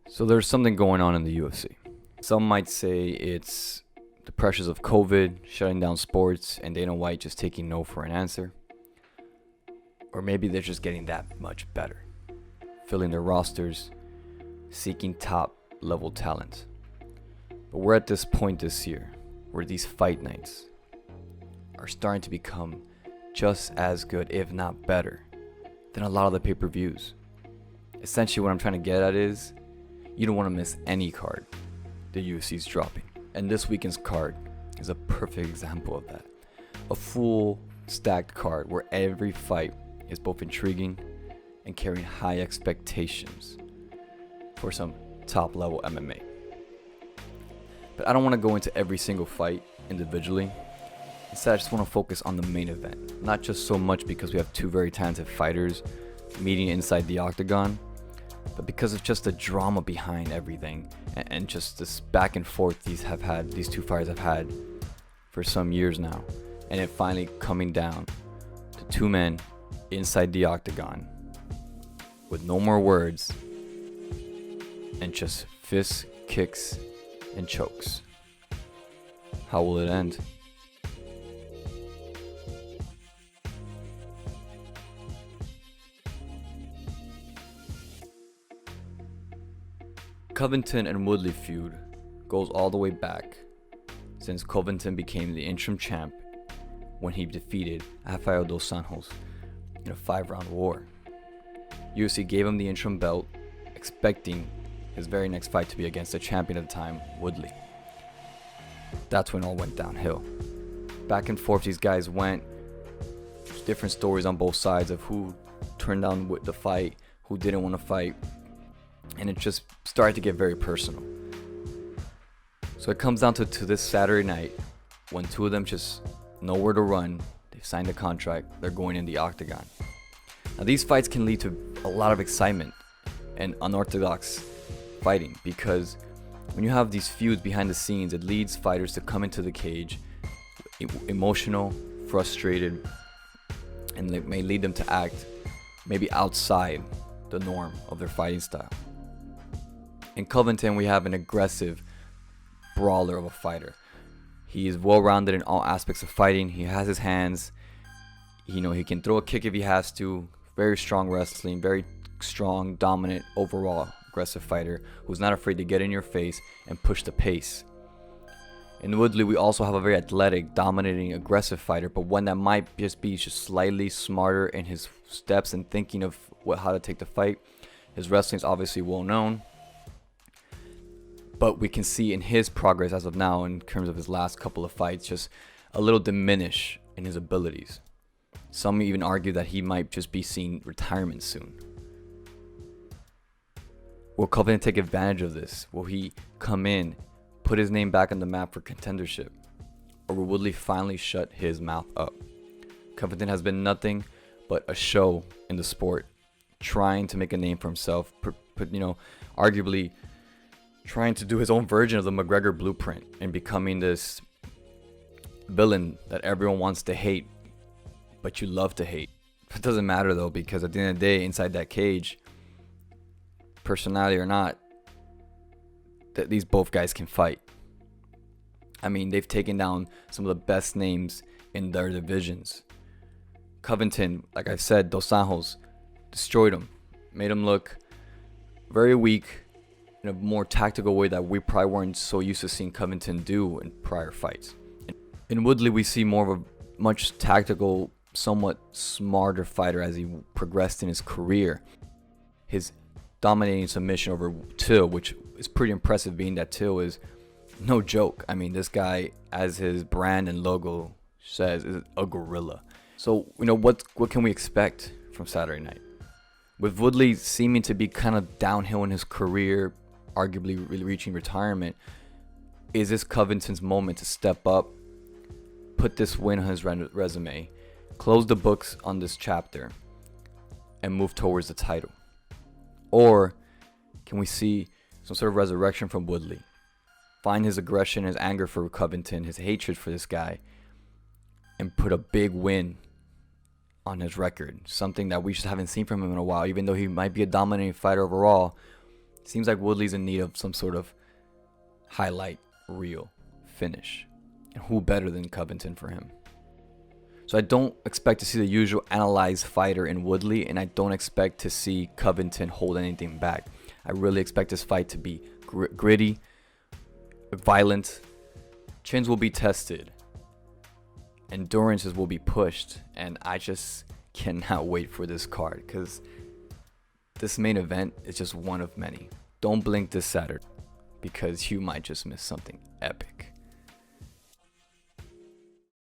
So there's something going on in the UFC. Some might say it's the pressures of COVID, shutting down sports, and Dana White just taking no for an answer. Or maybe they're just getting that much better, filling their rosters, seeking top level talent. But we're at this point this year where these fight nights are starting to become just as good, if not better, than a lot of the pay-per-views. Essentially what I'm trying to get at is, you don't want to miss any card the UFC's dropping. And this weekend's card is a perfect example of that. A full stacked card where every fight is both intriguing and carrying high expectations for some top level MMA. But I don't want to go into every single fight individually. Instead, I just want to focus on the main event. Not just so much because we have two very talented fighters meeting inside the octagon, but because of just the drama behind everything and just this back and forth these two fighters have had for some years now, and it finally coming down to two men inside the octagon with no more words and just fists, kicks, and chokes. How will it end? Covington and Woodley feud goes all the way back since Covington became the interim champ when he defeated Rafael dos Anjos in a 5-round war. UFC gave him the interim belt, expecting his very next fight to be against the champion at the time, Woodley. That's when it all went downhill. Back and forth these guys went, different stories on both sides of who turned down the fight, who didn't want to fight. And it just started to get very personal. So it comes down to this Saturday night when two of them just know where to run. They've signed a contract. They're going in the octagon. Now these fights can lead to a lot of excitement and unorthodox fighting, because when you have these feuds behind the scenes, it leads fighters to come into the cage emotional, frustrated, and it may lead them to act maybe outside the norm of their fighting style. In Covington, we have an aggressive brawler of a fighter. He is well-rounded in all aspects of fighting. He has his hands. He can throw a kick if he has to. Very strong wrestling, very strong, dominant, overall aggressive fighter who's not afraid to get in your face and push the pace. In Woodley, we also have a very athletic, dominating, aggressive fighter, but one that might just be slightly smarter in his steps and thinking of how to take the fight. His wrestling is obviously well known, but we can see in his progress as of now, in terms of his last couple of fights, just a little diminish in his abilities. Some even argue that he might just be seeing retirement soon. Will Covington take advantage of this? Will he come in, put his name back on the map for contendership? Or will Woodley finally shut his mouth up? Covington has been nothing but a show in the sport, trying to make a name for himself, arguably trying to do his own version of the McGregor blueprint and becoming this villain that everyone wants to hate, but you love to hate. It doesn't matter though, because at the end of the day, inside that cage, personality or not, that these both guys can fight. I mean, they've taken down some of the best names in their divisions. Covington, like I said, Dos Anjos destroyed him, made him look very weak in a more tactical way that we probably weren't so used to seeing Covington do in prior fights. In Woodley, we see more of a much tactical, somewhat smarter fighter as he progressed in his career. His dominating submission over Till, which is pretty impressive, being that Till is no joke. I mean, this guy, as his brand and logo says, is a gorilla. So, what can we expect from Saturday night? With Woodley seeming to be kind of downhill in his career, arguably really reaching retirement, is this Covington's moment to step up, put this win on his resume, close the books on this chapter, and move towards the title? Or can we see some sort of resurrection from Woodley, find his aggression, his anger for Covington, his hatred for this guy, and put a big win on his record? Something that we just haven't seen from him in a while. Even though he might be a dominating fighter overall, Seems like Woodley's in need of some sort of highlight reel finish. And who better than Covington for him? So I don't expect to see the usual analyzed fighter in Woodley, and I don't expect to see Covington hold anything back. I really expect this fight to be gritty, violent. Chins will be tested. Endurances will be pushed. And I just cannot wait for this card, because this main event is just one of many. Don't blink this Saturday, because you might just miss something epic.